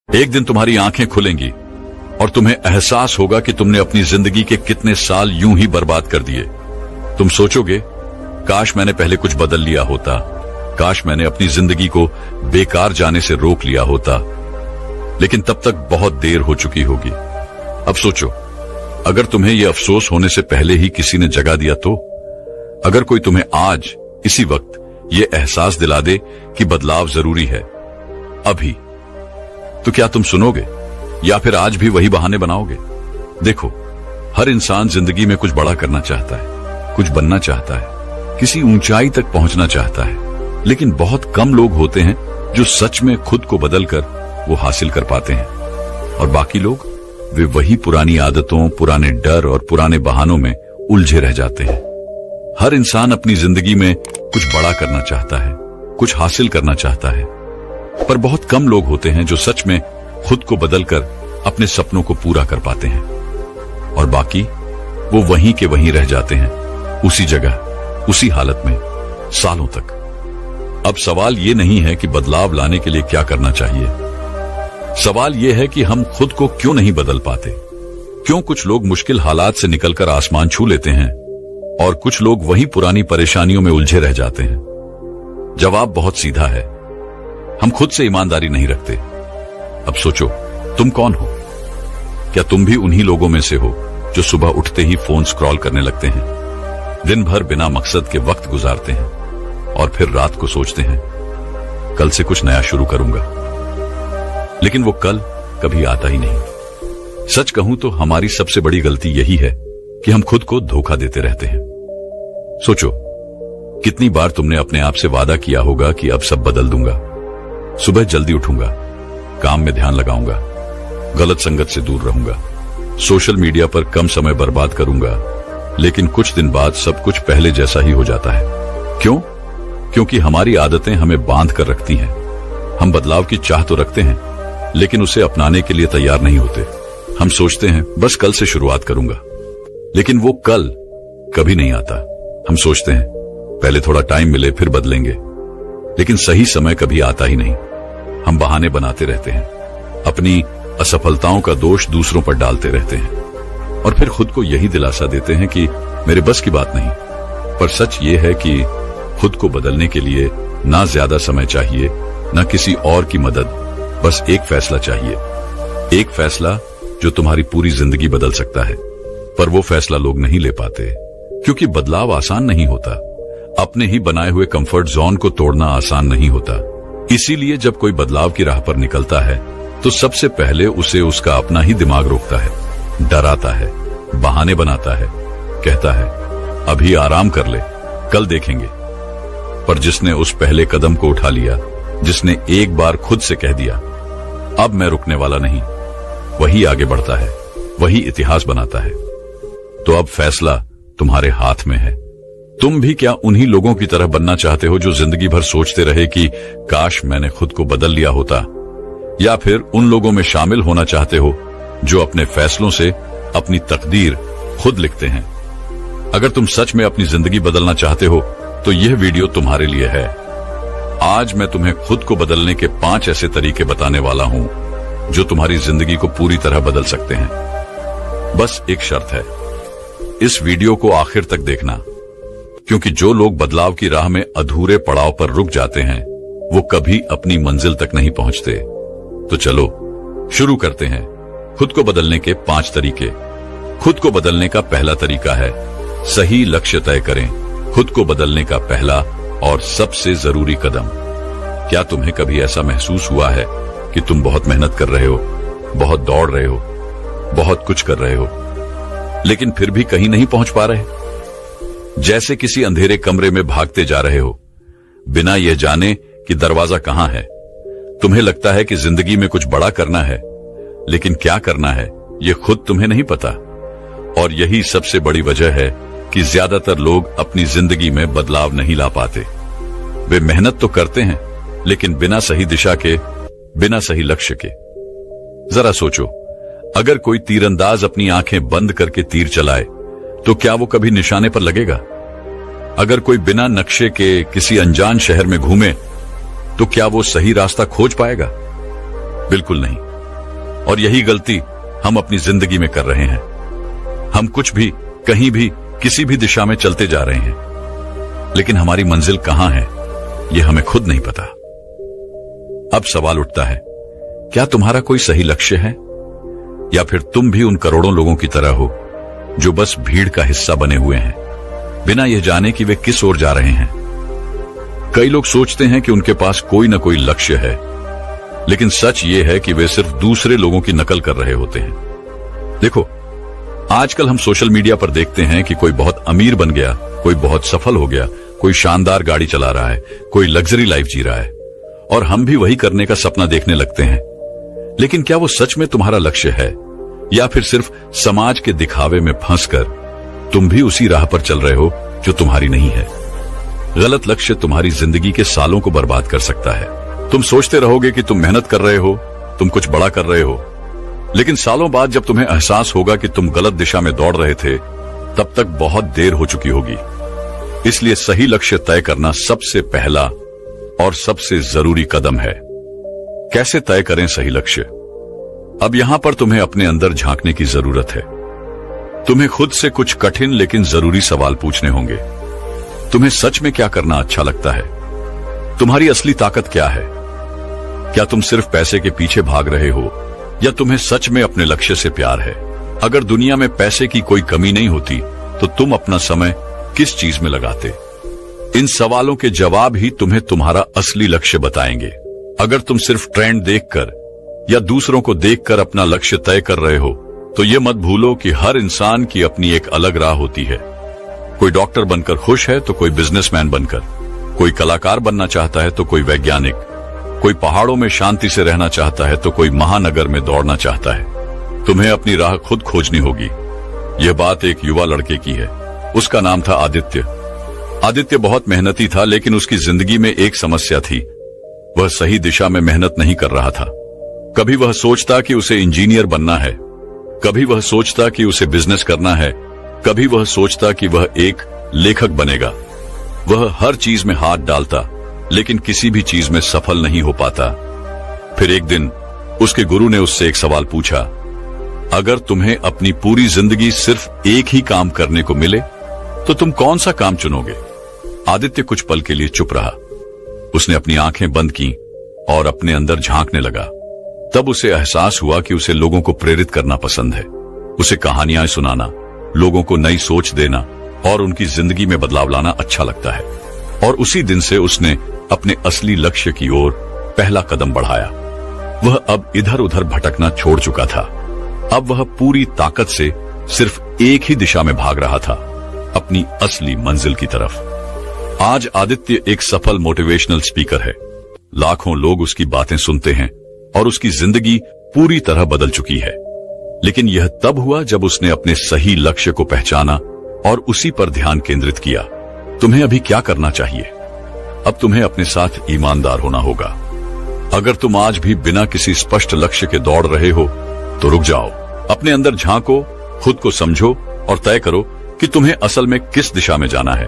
एक दिन तुम्हारी आंखें खुलेंगी और तुम्हें एहसास होगा कि तुमने अपनी जिंदगी के कितने साल यूं ही बर्बाद कर दिए। तुम सोचोगे, काश मैंने पहले कुछ बदल लिया होता, काश मैंने अपनी जिंदगी को बेकार जाने से रोक लिया होता। लेकिन तब तक बहुत देर हो चुकी होगी। अब सोचो, अगर तुम्हें यह अफसोस होने से पहले ही किसी ने जगा दिया तो? अगर कोई तुम्हें आज इसी वक्त ये एहसास दिला दे कि बदलाव जरूरी है अभी, तो क्या तुम सुनोगे या फिर आज भी वही बहाने बनाओगे? देखो, हर इंसान जिंदगी में कुछ बड़ा करना चाहता है, कुछ बनना चाहता है, किसी ऊंचाई तक पहुंचना चाहता है, लेकिन बहुत कम लोग होते हैं जो सच में खुद को बदलकर वो हासिल कर पाते हैं। और बाकी लोग, वे वही पुरानी आदतों, पुराने डर और पुराने बहानों में उलझे रह जाते हैं। हर इंसान अपनी जिंदगी में कुछ बड़ा करना चाहता है, कुछ हासिल करना चाहता है, पर बहुत कम लोग होते हैं जो सच में खुद को बदलकर अपने सपनों को पूरा कर पाते हैं। और बाकी वो वहीं के वहीं रह जाते हैं, उसी जगह, उसी हालत में, सालों तक। अब सवाल ये नहीं है कि बदलाव लाने के लिए क्या करना चाहिए। सवाल यह है कि हम खुद को क्यों नहीं बदल पाते। क्यों कुछ लोग मुश्किल हालात से निकलकर आसमान छू लेते हैं और कुछ लोग वही पुरानी परेशानियों में उलझे रह जाते हैं? जवाब बहुत सीधा है, हम खुद से ईमानदारी नहीं रखते। अब सोचो, तुम कौन हो? क्या तुम भी उन्हीं लोगों में से हो जो सुबह उठते ही फोन स्क्रॉल करने लगते हैं, दिन भर बिना मकसद के वक्त गुजारते हैं और फिर रात को सोचते हैं कल से कुछ नया शुरू करूंगा, लेकिन वो कल कभी आता ही नहीं? सच कहूं तो हमारी सबसे बड़ी गलती यही है कि हम खुद को धोखा देते रहते हैं। सोचो, कितनी बार तुमने अपने आप से वादा किया होगा कि अब सब बदल दूंगा, सुबह जल्दी उठूंगा, काम में ध्यान लगाऊंगा, गलत संगत से दूर रहूंगा, सोशल मीडिया पर कम समय बर्बाद करूंगा, लेकिन कुछ दिन बाद सब कुछ पहले जैसा ही हो जाता है। क्यों? क्योंकि हमारी आदतें हमें बांध कर रखती हैं। हम बदलाव की चाह तो रखते हैं, लेकिन उसे अपनाने के लिए तैयार नहीं होते। हम सोचते हैं बस कल से शुरुआत करूंगा, लेकिन वो कल कभी नहीं आता। हम सोचते हैं पहले थोड़ा टाइम मिले फिर बदलेंगे, लेकिन सही समय कभी आता ही नहीं। हम बहाने बनाते रहते हैं, अपनी असफलताओं का दोष दूसरों पर डालते रहते हैं और फिर खुद को यही दिलासा देते हैं कि मेरे बस की बात नहीं। पर सच ये है कि खुद को बदलने के लिए ना ज्यादा समय चाहिए, ना किसी और की मदद, बस एक फैसला चाहिए। एक फैसला जो तुम्हारी पूरी जिंदगी बदल सकता है। पर वो फैसला लोग नहीं ले पाते, क्योंकि बदलाव आसान नहीं होता। अपने ही बनाए हुए कंफर्ट जोन को तोड़ना आसान नहीं होता। इसीलिए जब कोई बदलाव की राह पर निकलता है तो सबसे पहले उसे उसका अपना ही दिमाग रोकता है, डराता है, बहाने बनाता है, कहता है अभी आराम कर ले, कल देखेंगे। पर जिसने उस पहले कदम को उठा लिया, जिसने एक बार खुद से कह दिया अब मैं रुकने वाला नहीं, वही आगे बढ़ता है, वही इतिहास बनाता है। तो अब फैसला तुम्हारे हाथ में है। तुम भी क्या उन्हीं लोगों की तरह बनना चाहते हो जो जिंदगी भर सोचते रहे कि काश मैंने खुद को बदल लिया होता, या फिर उन लोगों में शामिल होना चाहते हो जो अपने फैसलों से अपनी तकदीर खुद लिखते हैं? अगर तुम सच में अपनी जिंदगी बदलना चाहते हो तो यह वीडियो तुम्हारे लिए है। आज मैं तुम्हें खुद को बदलने के 5 ऐसे तरीके बताने वाला हूं जो तुम्हारी जिंदगी को पूरी तरह बदल सकते हैं। बस एक शर्त है, इस वीडियो को आखिर तक देखना, क्योंकि जो लोग बदलाव की राह में अधूरे पड़ाव पर रुक जाते हैं वो कभी अपनी मंजिल तक नहीं पहुंचते। तो चलो शुरू करते हैं खुद को बदलने के 5 तरीके। खुद को बदलने का पहला तरीका है सही लक्ष्य तय करें। खुद को बदलने का पहला और सबसे जरूरी कदम। क्या तुम्हें कभी ऐसा महसूस हुआ है कि तुम बहुत मेहनत कर रहे हो, बहुत दौड़ रहे हो, बहुत कुछ कर रहे हो, लेकिन फिर भी कहीं नहीं पहुंच पा रहे? जैसे किसी अंधेरे कमरे में भागते जा रहे हो, बिना यह जाने कि दरवाजा कहां है। तुम्हें लगता है कि जिंदगी में कुछ बड़ा करना है, लेकिन क्या करना है यह खुद तुम्हें नहीं पता। और यही सबसे बड़ी वजह है कि ज्यादातर लोग अपनी जिंदगी में बदलाव नहीं ला पाते। वे मेहनत तो करते हैं, लेकिन बिना सही दिशा के, बिना सही लक्ष्य के। जरा सोचो, अगर कोई तीरंदाज अपनी आंखें बंद करके तीर चलाए तो क्या वो कभी निशाने पर लगेगा? अगर कोई बिना नक्शे के किसी अनजान शहर में घूमे तो क्या वो सही रास्ता खोज पाएगा? बिल्कुल नहीं। और यही गलती हम अपनी जिंदगी में कर रहे हैं। हम कुछ भी, कहीं भी, किसी भी दिशा में चलते जा रहे हैं, लेकिन हमारी मंजिल कहां है यह हमें खुद नहीं पता। अब सवाल उठता है, क्या तुम्हारा कोई सही लक्ष्य है, या फिर तुम भी उन करोड़ों लोगों की तरह हो जो बस भीड़ का हिस्सा बने हुए हैं, बिना यह जाने कि वे किस ओर जा रहे हैं। कई लोग सोचते हैं कि उनके पास कोई न कोई लक्ष्य है, लेकिन सच ये है कि वे सिर्फ दूसरे लोगों की नकल कर रहे होते हैं। देखो, आजकल हम सोशल मीडिया पर देखते हैं कि कोई बहुत अमीर बन गया, कोई बहुत सफल हो गया, कोई शानदार गाड़ी चला रहा है, कोई लग्जरी लाइफ जी रहा है, और हम भी वही करने का सपना देखने लगते हैं। लेकिन क्या वो सच में तुम्हारा लक्ष्य है, या फिर सिर्फ समाज के दिखावे में फंसकर तुम भी उसी राह पर चल रहे हो जो तुम्हारी नहीं है। गलत लक्ष्य तुम्हारी जिंदगी के सालों को बर्बाद कर सकता है। तुम सोचते रहोगे कि तुम मेहनत कर रहे हो, तुम कुछ बड़ा कर रहे हो, लेकिन सालों बाद जब तुम्हें एहसास होगा कि तुम गलत दिशा में दौड़ रहे थे, तब तक बहुत देर हो चुकी होगी। इसलिए सही लक्ष्य तय करना सबसे पहला और सबसे जरूरी कदम है। कैसे तय करें सही लक्ष्य? अब यहां पर तुम्हें अपने अंदर झांकने की जरूरत है। तुम्हें खुद से कुछ कठिन लेकिन जरूरी सवाल पूछने होंगे। तुम्हें सच में क्या करना अच्छा लगता है? तुम्हारी असली ताकत क्या है? क्या तुम सिर्फ पैसे के पीछे भाग रहे हो, या तुम्हें सच में अपने लक्ष्य से प्यार है? अगर दुनिया में पैसे की कोई कमी नहीं होती, तो तुम अपना समय किस चीज में लगाते? इन सवालों के जवाब ही तुम्हें तुम्हारा असली लक्ष्य बताएंगे। अगर तुम सिर्फ ट्रेंड देखकर या दूसरों को देखकर अपना लक्ष्य तय कर रहे हो, तो ये मत भूलो कि हर इंसान की अपनी एक अलग राह होती है। कोई डॉक्टर बनकर खुश है तो कोई बिजनेसमैन बनकर, कोई कलाकार बनना चाहता है तो कोई वैज्ञानिक, कोई पहाड़ों में शांति से रहना चाहता है तो कोई महानगर में दौड़ना चाहता है। तुम्हें अपनी राह खुद खोजनी होगी। यह बात एक युवा लड़के की है। उसका नाम था आदित्य। आदित्य बहुत मेहनती था, लेकिन उसकी जिंदगी में एक समस्या थी। वह सही दिशा में मेहनत नहीं कर रहा था। कभी वह सोचता कि उसे इंजीनियर बनना है, कभी वह सोचता कि उसे बिजनेस करना है, कभी वह सोचता कि वह एक लेखक बनेगा। वह हर चीज में हाथ डालता, लेकिन किसी भी चीज में सफल नहीं हो पाता। फिर एक दिन उसके गुरु ने उससे एक सवाल पूछा, अगर तुम्हें अपनी पूरी जिंदगी सिर्फ एक ही काम करने को मिले, तो तुम कौन सा काम चुनोगे? आदित्य कुछ पल के लिए चुप रहा। उसने अपनी आंखें बंद की और अपने अंदर झांकने लगा। तब उसे एहसास हुआ कि उसे लोगों को प्रेरित करना पसंद है। उसे कहानियां सुनाना, लोगों को नई सोच देना और उनकी जिंदगी में बदलाव लाना अच्छा लगता है। और उसी दिन से उसने अपने असली लक्ष्य की ओर पहला कदम बढ़ाया। वह अब इधर उधर भटकना छोड़ चुका था। अब वह पूरी ताकत से सिर्फ एक ही दिशा में भाग रहा था, अपनी असली मंजिल की तरफ। आज आदित्य एक सफल मोटिवेशनल स्पीकर है। लाखों लोग उसकी बातें सुनते हैं और उसकी जिंदगी पूरी तरह बदल चुकी है। लेकिन यह तब हुआ जब उसने अपने सही लक्ष्य को पहचाना और उसी पर ध्यान केंद्रित किया। तुम्हें अभी क्या करना चाहिए? अब तुम्हें अपने साथ ईमानदार होना होगा। अगर तुम आज भी बिना किसी स्पष्ट लक्ष्य के दौड़ रहे हो, तो रुक जाओ, अपने अंदर झांको, खुद को समझो और तय करो कि तुम्हें असल में किस दिशा में जाना है।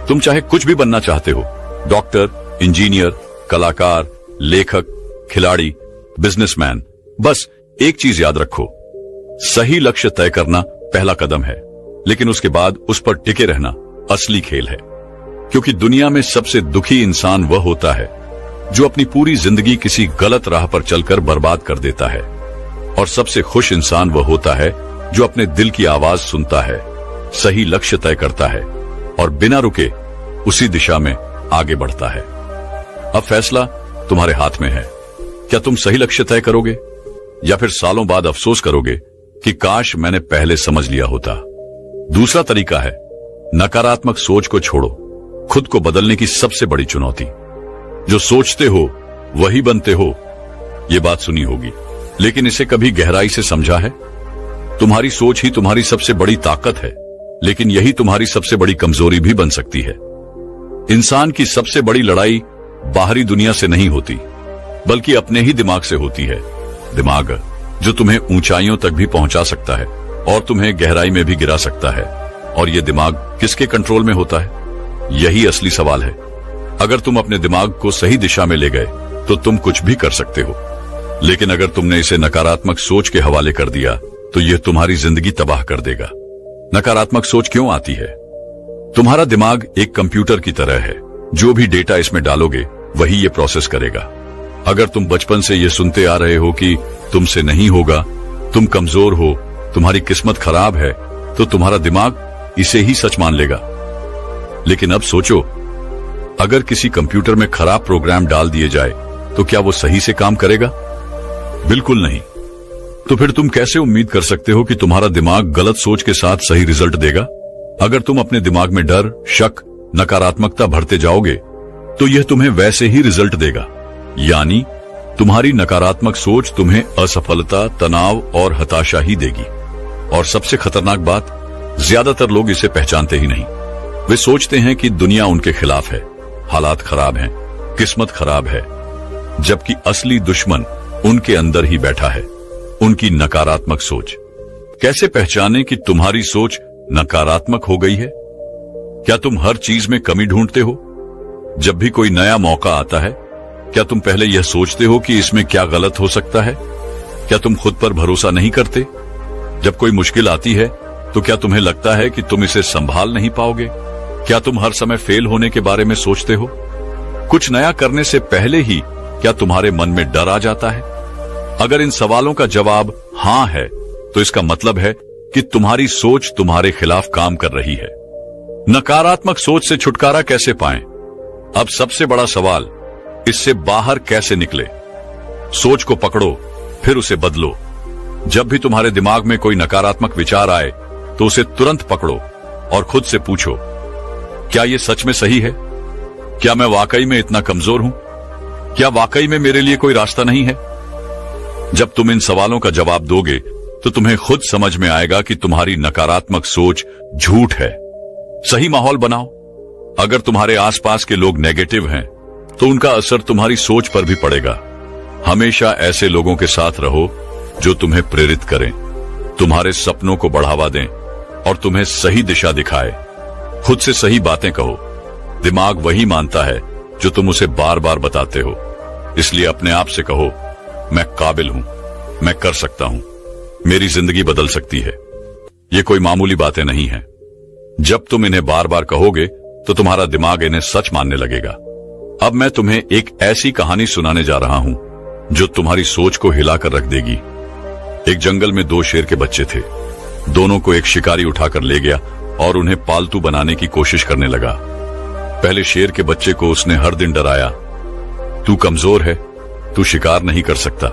तुम चाहे कुछ भी बनना चाहते हो, डॉक्टर, इंजीनियर, कलाकार, लेखक, खिलाड़ी, बिजनेसमैन, बस एक चीज याद रखो, सही लक्ष्य तय करना पहला कदम है, लेकिन उसके बाद उस पर टिके रहना असली खेल है। क्योंकि दुनिया में सबसे दुखी इंसान वह होता है जो अपनी पूरी जिंदगी किसी गलत राह पर चलकर बर्बाद कर देता है, और सबसे खुश इंसान वह होता है जो अपने दिल की आवाज सुनता है, सही लक्ष्य तय करता है और बिना रुके उसी दिशा में आगे बढ़ता है। अब फैसला तुम्हारे हाथ में है। क्या तुम सही लक्ष्य तय करोगे, या फिर सालों बाद अफसोस करोगे कि काश मैंने पहले समझ लिया होता? दूसरा तरीका है नकारात्मक सोच को छोड़ो। खुद को बदलने की सबसे बड़ी चुनौती, जो सोचते हो वही बनते हो, ये बात सुनी होगी, लेकिन इसे कभी गहराई से समझा है? तुम्हारी सोच ही तुम्हारी सबसे बड़ी ताकत है, लेकिन यही तुम्हारी सबसे बड़ी कमजोरी भी बन सकती है। इंसान की सबसे बड़ी लड़ाई बाहरी दुनिया से नहीं होती, बल्कि अपने ही दिमाग से होती है। दिमाग जो तुम्हें ऊंचाइयों तक भी पहुंचा सकता है और तुम्हें गहराई में भी गिरा सकता है। और यह दिमाग किसके कंट्रोल में होता है? यही असली सवाल है। अगर तुम अपने दिमाग को सही दिशा में ले गए, तो तुम कुछ भी कर सकते हो। लेकिन अगर तुमने इसे नकारात्मक सोच के हवाले कर दिया तो यह तुम्हारी जिंदगी तबाह कर देगा। नकारात्मक सोच क्यों आती है? तुम्हारा दिमाग एक कंप्यूटर की तरह है, जो भी डेटा इसमें डालोगे वही ये प्रोसेस करेगा। अगर तुम बचपन से ये सुनते आ रहे हो कि तुमसे नहीं होगा, तुम कमजोर हो, तुम्हारी किस्मत खराब है, तो तुम्हारा दिमाग इसे ही सच मान लेगा। लेकिन अब सोचो, अगर किसी कंप्यूटर में खराब प्रोग्राम डाल दिए जाए तो क्या वो सही से काम करेगा? बिल्कुल नहीं। तो फिर तुम कैसे उम्मीद कर सकते हो कि तुम्हारा दिमाग गलत सोच के साथ सही रिजल्ट देगा? अगर तुम अपने दिमाग में डर, शक, नकारात्मकता भरते जाओगे तो यह तुम्हें वैसे ही रिजल्ट देगा। यानी तुम्हारी नकारात्मक सोच तुम्हें असफलता, तनाव और हताशा ही देगी। और सबसे खतरनाक बात, ज्यादातर लोग इसे पहचानते ही नहीं। वे सोचते हैं कि दुनिया उनके खिलाफ है, हालात खराब हैं, किस्मत खराब है, जबकि असली दुश्मन उनके अंदर ही बैठा है, उनकी नकारात्मक सोच। कैसे पहचाने कि तुम्हारी सोच नकारात्मक हो गई है? क्या तुम हर चीज में कमी ढूंढते हो? जब भी कोई नया मौका आता है, क्या तुम पहले यह सोचते हो कि इसमें क्या गलत हो सकता है? क्या तुम खुद पर भरोसा नहीं करते? जब कोई मुश्किल आती है तो क्या तुम्हें लगता है कि तुम इसे संभाल नहीं पाओगे? क्या तुम हर समय फेल होने के बारे में सोचते हो? कुछ नया करने से पहले ही क्या तुम्हारे मन में डर आ जाता है? अगर इन सवालों का जवाब हां है तो इसका मतलब है कि तुम्हारी सोच तुम्हारे खिलाफ काम कर रही है। नकारात्मक सोच से छुटकारा कैसे पाएं? अब सबसे बड़ा सवाल, इससे बाहर कैसे निकले? सोच को पकड़ो, फिर उसे बदलो। जब भी तुम्हारे दिमाग में कोई नकारात्मक विचार आए तो उसे तुरंत पकड़ो और खुद से पूछो, क्या यह सच में सही है? क्या मैं वाकई में इतना कमजोर हूं? क्या वाकई में मेरे लिए कोई रास्ता नहीं है? जब तुम इन सवालों का जवाब दोगे तो तुम्हें खुद समझ में आएगा कि तुम्हारी नकारात्मक सोच झूठ है। सही माहौल बनाओ। अगर तुम्हारे आसपास के लोग नेगेटिव हैं तो उनका असर तुम्हारी सोच पर भी पड़ेगा। हमेशा ऐसे लोगों के साथ रहो जो तुम्हें प्रेरित करें, तुम्हारे सपनों को बढ़ावा दें और तुम्हें सही दिशा दिखाए। खुद से सही बातें कहो। दिमाग वही मानता है जो तुम उसे बार बार बताते हो। इसलिए अपने आप से कहो, मैं काबिल हूं, मैं कर सकता हूं, मेरी जिंदगी बदल सकती है। ये कोई मामूली बातें नहीं है। जब तुम इन्हें बार बार कहोगे तो तुम्हारा दिमाग इन्हें सच मानने लगेगा। अब मैं तुम्हें एक ऐसी कहानी सुनाने जा रहा हूं जो तुम्हारी सोच को हिलाकर रख देगी। एक जंगल में दो शेर के बच्चे थे। दोनों को एक शिकारी उठाकर ले गया और उन्हें पालतू बनाने की कोशिश करने लगा। पहले शेर के बच्चे को उसने हर दिन डराया, तू कमजोर है, तू शिकार नहीं कर सकता,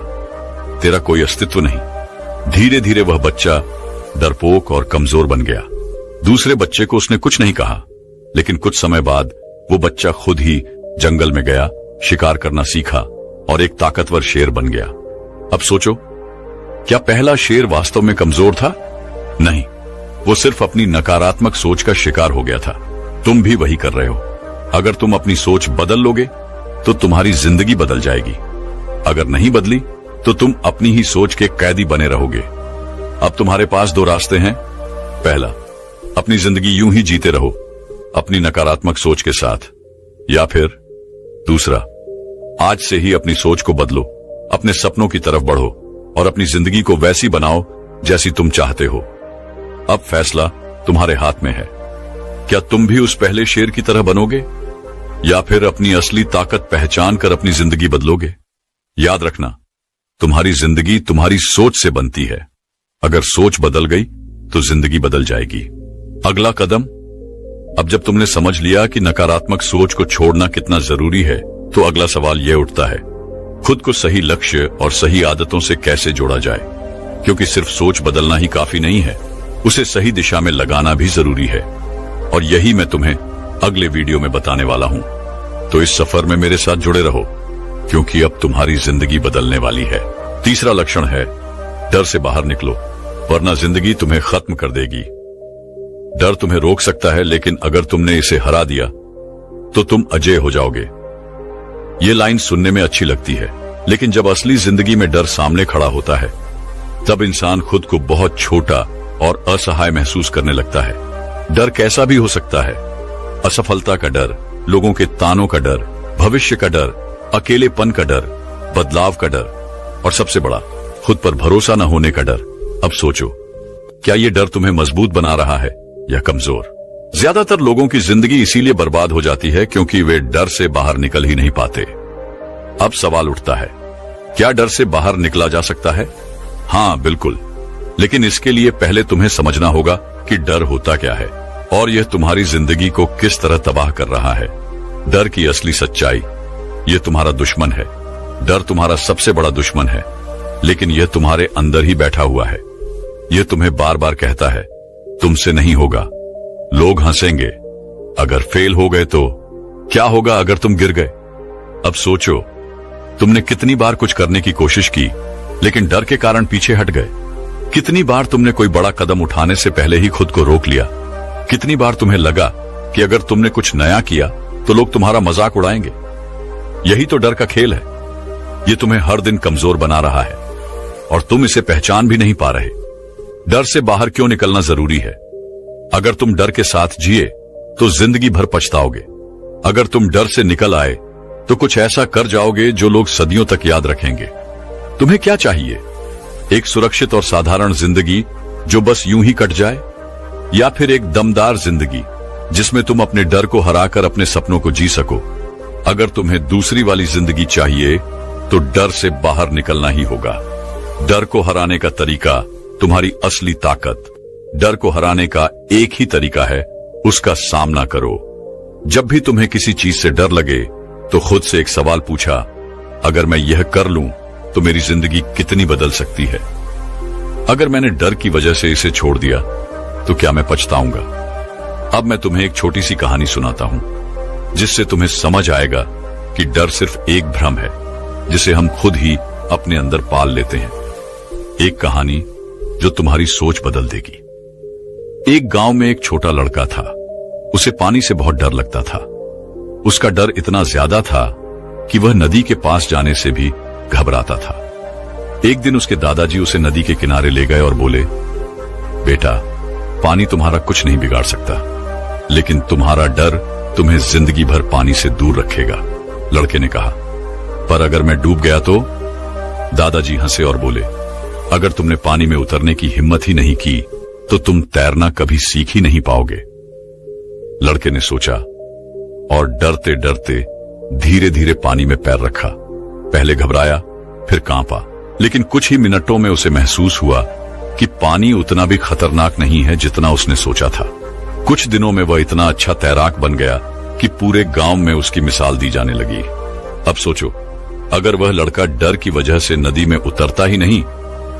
तेरा कोई अस्तित्व नहीं। धीरे धीरे वह बच्चा डरपोक और कमजोर बन गया। दूसरे बच्चे को उसने कुछ नहीं कहा, लेकिन कुछ समय बाद वो बच्चा खुद ही जंगल में गया, शिकार करना सीखा और एक ताकतवर शेर बन गया। अब सोचो, क्या पहला शेर वास्तव में कमजोर था? नहीं, वो सिर्फ अपनी नकारात्मक सोच का शिकार हो गया था। तुम भी वही कर रहे हो। अगर तुम अपनी सोच बदल लोगे तो तुम्हारी जिंदगी बदल जाएगी। अगर नहीं बदली तो तुम अपनी ही सोच के कैदी बने रहोगे। अब तुम्हारे पास दो रास्ते हैं। पहला, अपनी जिंदगी यूं ही जीते रहो अपनी नकारात्मक सोच के साथ, या फिर दूसरा, आज से ही अपनी सोच को बदलो, अपने सपनों की तरफ बढ़ो और अपनी जिंदगी को वैसी बनाओ जैसी तुम चाहते हो। अब फैसला तुम्हारे हाथ में है। क्या तुम भी उस पहले शेर की तरह बनोगे या फिर अपनी असली ताकत पहचान कर अपनी जिंदगी बदलोगे? याद रखना, तुम्हारी जिंदगी तुम्हारी सोच से बनती है। अगर सोच बदल गई तो जिंदगी बदल जाएगी। अगला कदम, अब जब तुमने समझ लिया कि नकारात्मक सोच को छोड़ना कितना जरूरी है, तो अगला सवाल यह उठता है, खुद को सही लक्ष्य और सही आदतों से कैसे जोड़ा जाए? क्योंकि सिर्फ सोच बदलना ही काफी नहीं है, उसे सही दिशा में लगाना भी जरूरी है। और यही मैं तुम्हें अगले वीडियो में बताने वाला हूं। तो इस सफर में मेरे साथ जुड़े रहो, क्योंकि अब तुम्हारी जिंदगी बदलने वाली है। तीसरा लक्षण है, डर से बाहर निकलो, वरना जिंदगी तुम्हें खत्म कर देगी। डर तुम्हें रोक सकता है, लेकिन अगर तुमने इसे हरा दिया तो तुम अजेय हो जाओगे। ये लाइन सुनने में अच्छी लगती है, लेकिन जब असली जिंदगी में डर सामने खड़ा होता है तब इंसान खुद को बहुत छोटा और असहाय महसूस करने लगता है। डर कैसा भी हो सकता है, असफलता का डर, लोगों के तानों का डर, भविष्य का डर, अकेलेपन का डर, बदलाव का डर। और सबसे बड़ा, खुद पर भरोसा न होने का डर। अब सोचो, क्या ये डर तुम्हें मजबूत बना रहा है या कमजोर? ज्यादातर लोगों की जिंदगी इसीलिए बर्बाद हो जाती है क्योंकि वे डर से बाहर निकल ही नहीं पाते। अब सवाल उठता है, क्या डर से बाहर निकला जा सकता है? हाँ, बिल्कुल, लेकिन इसके लिए पहले तुम्हें समझना होगा कि डर होता क्या है और यह तुम्हारी जिंदगी को किस तरह तबाह कर रहा है। डर की असली सच्चाई, यह तुम्हारा दुश्मन है। डर तुम्हारा सबसे बड़ा दुश्मन है, लेकिन यह तुम्हारे अंदर ही बैठा हुआ है। यह तुम्हें बार बार कहता है, तुमसे नहीं होगा, लोग हंसेंगे, अगर फेल हो गए तो क्या होगा अगर तुम गिर गए। अब सोचो, तुमने कितनी बार कुछ करने की कोशिश की लेकिन डर के कारण पीछे हट गए। कितनी बार तुमने कोई बड़ा कदम उठाने से पहले ही खुद को रोक लिया। कितनी बार तुम्हें लगा कि अगर तुमने कुछ नया किया तो लोग तुम्हारा मजाक उड़ाएंगे। यही तो डर का खेल है। ये तुम्हें हर दिन कमजोर बना रहा है और तुम इसे पहचान भी नहीं पा रहे। डर से बाहर क्यों निकलना जरूरी है? अगर तुम डर के साथ जिए तो जिंदगी भर पछताओगे। अगर तुम डर से निकल आए तो कुछ ऐसा कर जाओगे जो लोग सदियों तक याद रखेंगे। तुम्हें क्या चाहिए? एक सुरक्षित और साधारण जिंदगी जो बस यूं ही कट जाए, या फिर एक दमदार जिंदगी जिसमें तुम अपने डर को हराकर अपने सपनों को जी सको? अगर तुम्हें दूसरी वाली जिंदगी चाहिए तो डर से बाहर निकलना ही होगा। डर को हराने का तरीका तुम्हारी असली ताकत। डर को हराने का एक ही तरीका है, उसका सामना करो। जब भी तुम्हें किसी चीज से डर लगे तो खुद से एक सवाल पूछा, अगर मैं यह कर लूं तो मेरी जिंदगी कितनी बदल सकती है? अगर मैंने डर की वजह से इसे छोड़ दिया तो क्या मैं पछताऊंगा? अब मैं तुम्हें एक छोटी सी कहानी सुनाता हूं जिससे तुम्हें समझ आएगा कि डर सिर्फ एक भ्रम है जिसे हम खुद ही अपने अंदर पाल लेते हैं। एक कहानी जो तुम्हारी सोच बदल देगी। एक गांव में एक छोटा लड़का था। उसे पानी से बहुत डर लगता था। उसका डर इतना ज्यादा था कि वह नदी के पास जाने से भी घबराता था। एक दिन उसके दादाजी उसे नदी के किनारे ले गए और बोले, बेटा, पानी तुम्हारा कुछ नहीं बिगाड़ सकता, लेकिन तुम्हारा डर तुम्हें जिंदगी भर पानी से दूर रखेगा। लड़के ने कहा, पर अगर मैं डूब गया तो? दादाजी हंसे और बोले, अगर तुमने पानी में उतरने की हिम्मत ही नहीं की तो तुम तैरना कभी सीख ही नहीं पाओगे। लड़के ने सोचा और डरते डरते धीरे धीरे पानी में पैर रखा। पहले घबराया, फिर कांपा, लेकिन कुछ ही मिनटों में उसे महसूस हुआ कि पानी उतना भी खतरनाक नहीं है जितना उसने सोचा था। कुछ दिनों में वह इतना अच्छा तैराक बन गया कि पूरे गांव में उसकी मिसाल दी जाने लगी। अब सोचो, अगर वह लड़का डर की वजह से नदी में उतरता ही नहीं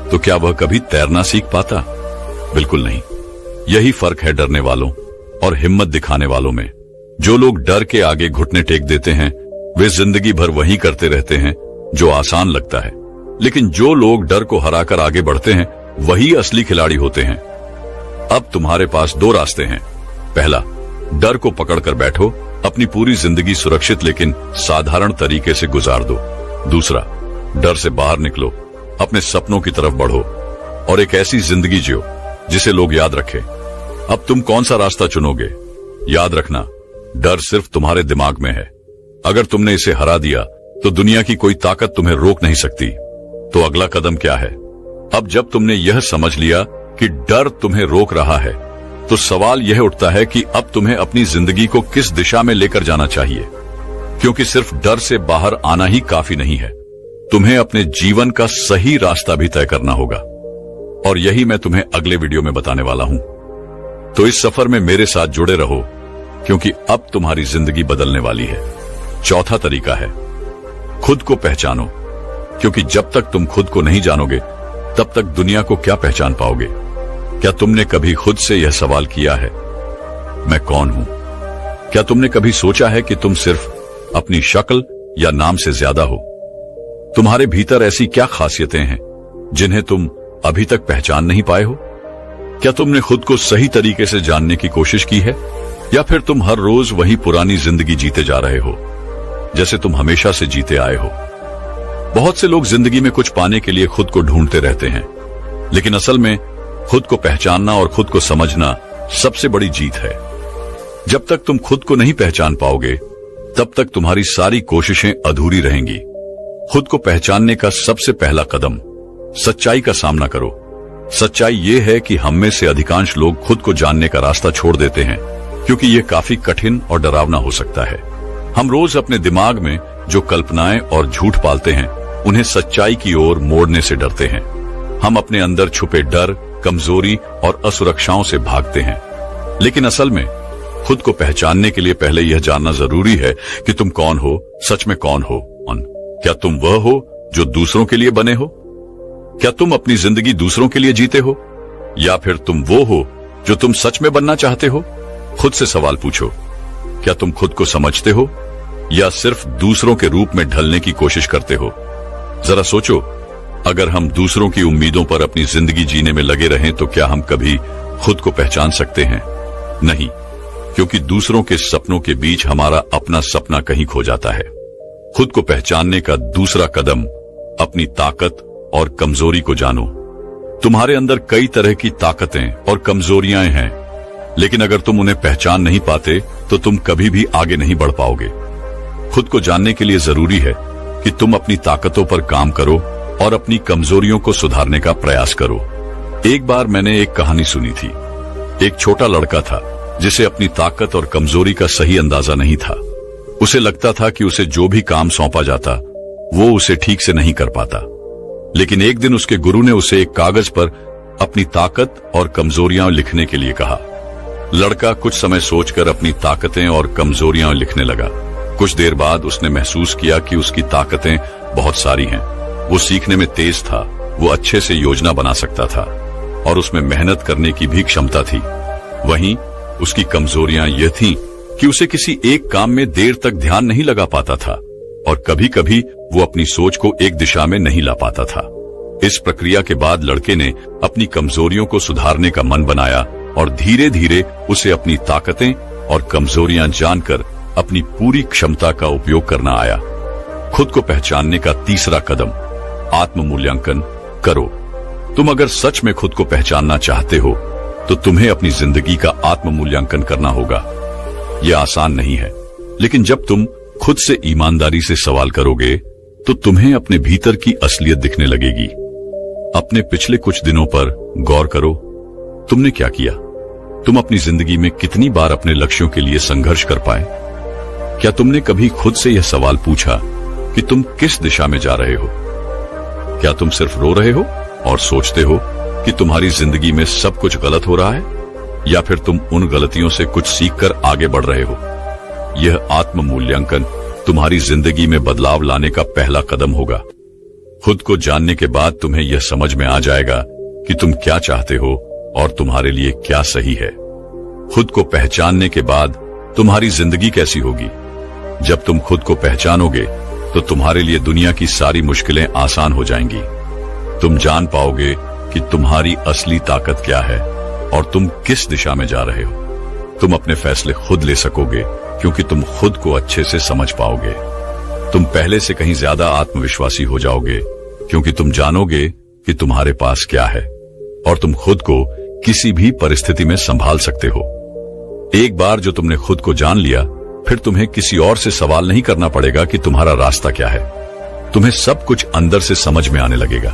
तो क्या वह कभी तैरना सीख पाता? बिल्कुल नहीं। यही फर्क है डरने वालों और हिम्मत दिखाने वालों में। जो लोग डर के आगे घुटने टेक देते हैं वे जिंदगी भर वही करते रहते हैं जो आसान लगता है, लेकिन जो लोग डर को हराकर आगे बढ़ते हैं वही असली खिलाड़ी होते हैं। अब तुम्हारे पास दो रास्ते हैं। पहला, डर को पकड़कर बैठो, अपनी पूरी जिंदगी सुरक्षित लेकिन साधारण तरीके से गुजार दो। दूसरा, डर से बाहर निकलो, अपने सपनों की तरफ बढ़ो और एक ऐसी जिंदगी जियो जिसे लोग याद रखें। अब तुम कौन सा रास्ता चुनोगे? याद रखना, डर सिर्फ तुम्हारे दिमाग में है। अगर तुमने इसे हरा दिया तो दुनिया की कोई ताकत तुम्हें रोक नहीं सकती। तो अगला कदम क्या है? अब जब तुमने यह समझ लिया कि डर तुम्हें रोक रहा है तो सवाल यह उठता है कि अब तुम्हें अपनी जिंदगी को किस दिशा में लेकर जाना चाहिए, क्योंकि सिर्फ डर से बाहर आना ही काफी नहीं है। तुम्हें अपने जीवन का सही रास्ता भी तय करना होगा और यही मैं तुम्हें अगले वीडियो में बताने वाला हूं। तो इस सफर में मेरे साथ जुड़े रहो क्योंकि अब तुम्हारी जिंदगी बदलने वाली है। चौथा तरीका है, खुद को पहचानो, क्योंकि जब तक तुम खुद को नहीं जानोगे तब तक दुनिया को क्या पहचान पाओगे? क्या तुमने कभी खुद से यह सवाल किया है, मैं कौन हूं? क्या तुमने कभी सोचा है कि तुम सिर्फ अपनी शक्ल या नाम से ज्यादा हो? तुम्हारे भीतर ऐसी क्या खासियतें हैं जिन्हें तुम अभी तक पहचान नहीं पाए हो? क्या तुमने खुद को सही तरीके से जानने की कोशिश की है, या फिर तुम हर रोज वही पुरानी जिंदगी जीते जा रहे हो जैसे तुम हमेशा से जीते आए हो? बहुत से लोग जिंदगी में कुछ पाने के लिए खुद को ढूंढते रहते हैं, लेकिन असल में खुद को पहचानना और खुद को समझना सबसे बड़ी जीत है। जब तक तुम खुद को नहीं पहचान पाओगे तब तक तुम्हारी सारी कोशिशें अधूरी रहेंगी। खुद को पहचानने का सबसे पहला कदम सच्चाई का सामना करो। सच्चाई ये है कि हम में से अधिकांश लोग खुद को जानने का रास्ता छोड़ देते हैं क्योंकि ये काफी कठिन और डरावना हो सकता है। हम रोज अपने दिमाग में जो कल्पनाएं और झूठ पालते हैं उन्हें सच्चाई की ओर मोड़ने से डरते हैं। हम अपने अंदर छुपे डर, कमजोरी और असुरक्षाओं से भागते हैं। लेकिन असल में खुद को पहचानने के लिए पहले यह जानना जरूरी है कि तुम कौन हो, सच में कौन हो। क्या तुम वह हो जो दूसरों के लिए बने हो? क्या तुम अपनी जिंदगी दूसरों के लिए जीते हो, या फिर तुम वो हो जो तुम सच में बनना चाहते हो? खुद से सवाल पूछो, क्या तुम खुद को समझते हो या सिर्फ दूसरों के रूप में ढलने की कोशिश करते हो? जरा सोचो, अगर हम दूसरों की उम्मीदों पर अपनी जिंदगी जीने में लगे रहें तो क्या हम कभी खुद को पहचान सकते हैं? नहीं, क्योंकि दूसरों के सपनों के बीच हमारा अपना सपना कहीं खो जाता है। खुद को पहचानने का दूसरा कदम अपनी ताकत और कमजोरी को जानो। तुम्हारे अंदर कई तरह की ताकतें और कमजोरियां हैं, लेकिन अगर तुम उन्हें पहचान नहीं पाते तो तुम कभी भी आगे नहीं बढ़ पाओगे। खुद को जानने के लिए जरूरी है कि तुम अपनी ताकतों पर काम करो और अपनी कमजोरियों को सुधारने का प्रयास करो। एक बार मैंने एक कहानी सुनी थी। एक छोटा लड़का था जिसे अपनी ताकत और कमजोरी का सही अंदाजा नहीं था। उसे लगता था कि उसे जो भी काम सौंपा जाता वो उसे ठीक से नहीं कर पाता। लेकिन एक दिन उसके गुरु ने उसे एक कागज पर अपनी ताकत और कमजोरियां लिखने के लिए कहा। लड़का कुछ समय सोचकर अपनी ताकतें और कमजोरियां लिखने लगा। कुछ देर बाद उसने महसूस किया कि उसकी ताकतें बहुत सारी हैं। वो सीखने में तेज था, वो अच्छे से योजना बना सकता था और उसमें मेहनत करने की भी क्षमता थी। वहीं उसकी कमजोरियां यह थीं कि उसे किसी एक काम में देर तक ध्यान नहीं लगा पाता था और कभी कभी वो अपनी सोच को एक दिशा में नहीं ला पाता था। इस प्रक्रिया के बाद लड़के ने अपनी कमजोरियों को सुधारने का मन बनाया और धीरे धीरे उसे अपनी ताकतें और कमजोरियां जानकर अपनी पूरी क्षमता का उपयोग करना आया। खुद को पहचानने का तीसरा कदम आत्म मूल्यांकन करो। तुम अगर सच में खुद को पहचानना चाहते हो तो तुम्हें अपनी जिंदगी का आत्म मूल्यांकन करना होगा। यह आसान नहीं है, लेकिन जब तुम खुद से ईमानदारी से सवाल करोगे तो तुम्हें अपने भीतर की असलियत दिखने लगेगी। अपने पिछले कुछ दिनों पर गौर करो। तुमने क्या किया? तुम अपनी जिंदगी में कितनी बार अपने लक्ष्यों के लिए संघर्ष कर पाए? क्या तुमने कभी खुद से यह सवाल पूछा कि तुम किस दिशा में जा रहे हो? क्या तुम सिर्फ रो रहे हो और सोचते हो कि तुम्हारी जिंदगी में सब कुछ गलत हो रहा है, या फिर तुम उन गलतियों से कुछ सीखकर आगे बढ़ रहे हो? यह आत्म मूल्यांकन तुम्हारी जिंदगी में बदलाव लाने का पहला कदम होगा। खुद को जानने के बाद तुम्हें यह समझ में आ जाएगा कि तुम क्या चाहते हो और तुम्हारे लिए क्या सही है। खुद को पहचानने के बाद तुम्हारी जिंदगी कैसी होगी? जब तुम खुद को पहचानोगे तो तुम्हारे लिए दुनिया की सारी मुश्किलें आसान हो जाएंगी। तुम जान पाओगे कि तुम्हारी असली ताकत क्या है और तुम किस दिशा में जा रहे हो। तुम अपने फैसले खुद ले सकोगे क्योंकि तुम खुद को अच्छे से समझ पाओगे। तुम पहले से कहीं ज्यादा आत्मविश्वासी हो जाओगे क्योंकि तुम जानोगे कि तुम्हारे पास क्या है और तुम खुद को किसी भी परिस्थिति में संभाल सकते हो। एक बार जो तुमने खुद को जान लिया, फिर तुम्हें किसी और से सवाल नहीं करना पड़ेगा कि तुम्हारा रास्ता क्या है। तुम्हें सब कुछ अंदर से समझ में आने लगेगा।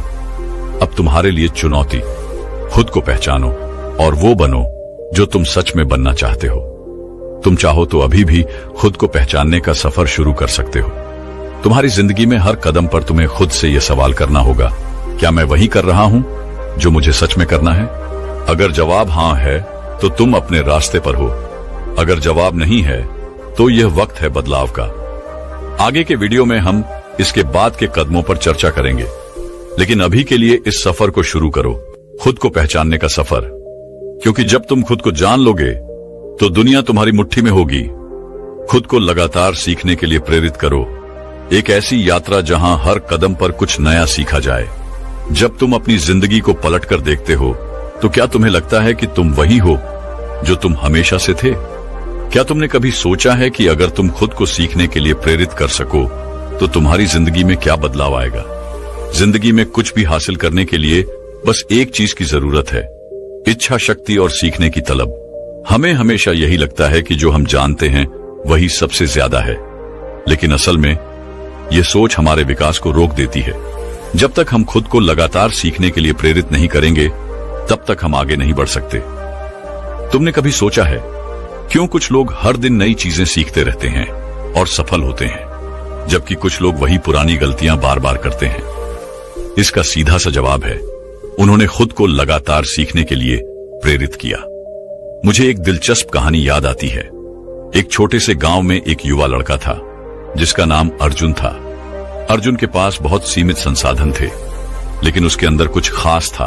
अब तुम्हारे लिए चुनौती, खुद को पहचानो और वो बनो जो तुम सच में बनना चाहते हो। तुम चाहो तो अभी भी खुद को पहचानने का सफर शुरू कर सकते हो। तुम्हारी जिंदगी में हर कदम पर तुम्हें खुद से यह सवाल करना होगा, क्या मैं वही कर रहा हूं जो मुझे सच में करना है? अगर जवाब हां है तो तुम अपने रास्ते पर हो। अगर जवाब नहीं है तो यह वक्त है बदलाव का। आगे के वीडियो में हम इसके बाद के कदमों पर चर्चा करेंगे, लेकिन अभी के लिए इस सफर को शुरू करो, खुद को पहचानने का सफर। क्योंकि जब तुम खुद को जान लोगे तो दुनिया तुम्हारी मुट्ठी में होगी। खुद को लगातार सीखने के लिए प्रेरित करो, एक ऐसी यात्रा जहां हर कदम पर कुछ नया सीखा जाए। जब तुम अपनी जिंदगी को पलटकर देखते हो तो क्या तुम्हें लगता है कि तुम वही हो जो तुम हमेशा से थे? क्या तुमने कभी सोचा है कि अगर तुम खुद को सीखने के लिए प्रेरित कर सको तो तुम्हारी जिंदगी में क्या बदलाव आएगा? जिंदगी में कुछ भी हासिल करने के लिए बस एक चीज की जरूरत है, इच्छा शक्ति और सीखने की तलब। हमें हमेशा यही लगता है कि जो हम जानते हैं वही सबसे ज्यादा है, लेकिन असल में ये सोच हमारे विकास को रोक देती है। जब तक हम खुद को लगातार सीखने के लिए प्रेरित नहीं करेंगे, तब तक हम आगे नहीं बढ़ सकते। तुमने कभी सोचा है क्यों कुछ लोग हर दिन नई चीजें सीखते रहते हैं और सफल होते हैं, जबकि कुछ लोग वही पुरानी गलतियां बार बार करते हैं? इसका सीधा सा जवाब है, उन्होंने खुद को लगातार सीखने के लिए प्रेरित किया। मुझे एक दिलचस्प कहानी याद आती है। एक छोटे से गांव में एक युवा लड़का था जिसका नाम अर्जुन था। अर्जुन के पास बहुत सीमित संसाधन थे, लेकिन उसके अंदर कुछ खास था।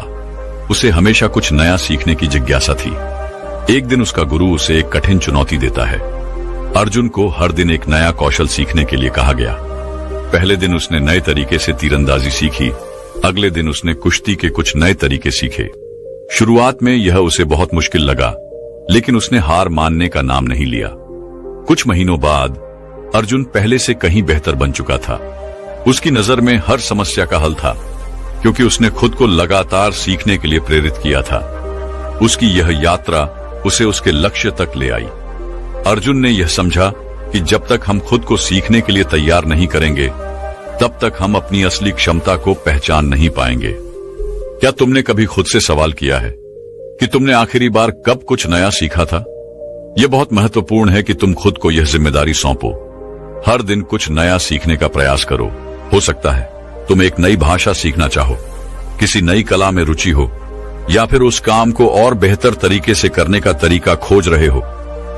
उसे हमेशा कुछ नया सीखने की जिज्ञासा थी। एक दिन उसका गुरु उसे एक कठिन चुनौती देता है। अर्जुन को हर दिन एक नया कौशल सीखने के लिए कहा गया। पहले दिन उसने नए तरीके से तीरंदाजी सीखी। अगले दिन उसने कुश्ती के कुछ नए तरीके सीखे। शुरुआत में यह उसे बहुत मुश्किल लगा, लेकिन उसने हार मानने का नाम नहीं लिया। कुछ महीनों बाद अर्जुन पहले से कहीं बेहतर बन चुका था। उसकी नजर में हर समस्या का हल था, क्योंकि उसने खुद को लगातार सीखने के लिए प्रेरित किया था। उसकी यह यात्रा उसे उसके लक्ष्य तक ले आई। अर्जुन ने यह समझा कि जब तक हम खुद को सीखने के लिए तैयार नहीं करेंगे, तब तक हम अपनी असली क्षमता को पहचान नहीं पाएंगे। क्या तुमने कभी खुद से सवाल किया है कि तुमने आखिरी बार कब कुछ नया सीखा था? यह बहुत महत्वपूर्ण है कि तुम खुद को यह जिम्मेदारी सौंपो। हर दिन कुछ नया सीखने का प्रयास करो। हो सकता है तुम एक नई भाषा सीखना चाहो, किसी नई कला में रुचि हो, या फिर उस काम को और बेहतर तरीके से करने का तरीका खोज रहे हो।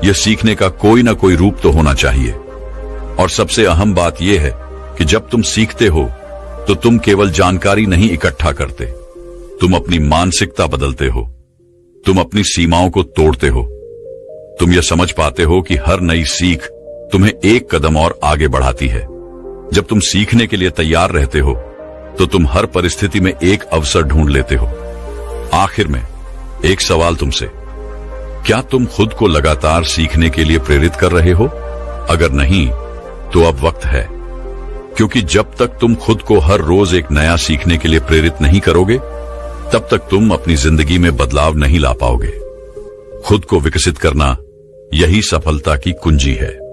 यह सीखने का कोई ना कोई रूप तो होना चाहिए। और सबसे अहम बात यह है कि जब तुम सीखते हो तो तुम केवल जानकारी नहीं इकट्ठा करते, तुम अपनी मानसिकता बदलते हो, तुम अपनी सीमाओं को तोड़ते हो। तुम यह समझ पाते हो कि हर नई सीख तुम्हें एक कदम और आगे बढ़ाती है। जब तुम सीखने के लिए तैयार रहते हो तो तुम हर परिस्थिति में एक अवसर ढूंढ लेते हो। आखिर में एक सवाल तुमसे, क्या तुम खुद को लगातार सीखने के लिए प्रेरित कर रहे हो? अगर नहीं, तो अब वक्त है, क्योंकि जब तक तुम खुद को हर रोज एक नया सीखने के लिए प्रेरित नहीं करोगे, तब तक तुम अपनी जिंदगी में बदलाव नहीं ला पाओगे। खुद को विकसित करना यही सफलता की कुंजी है।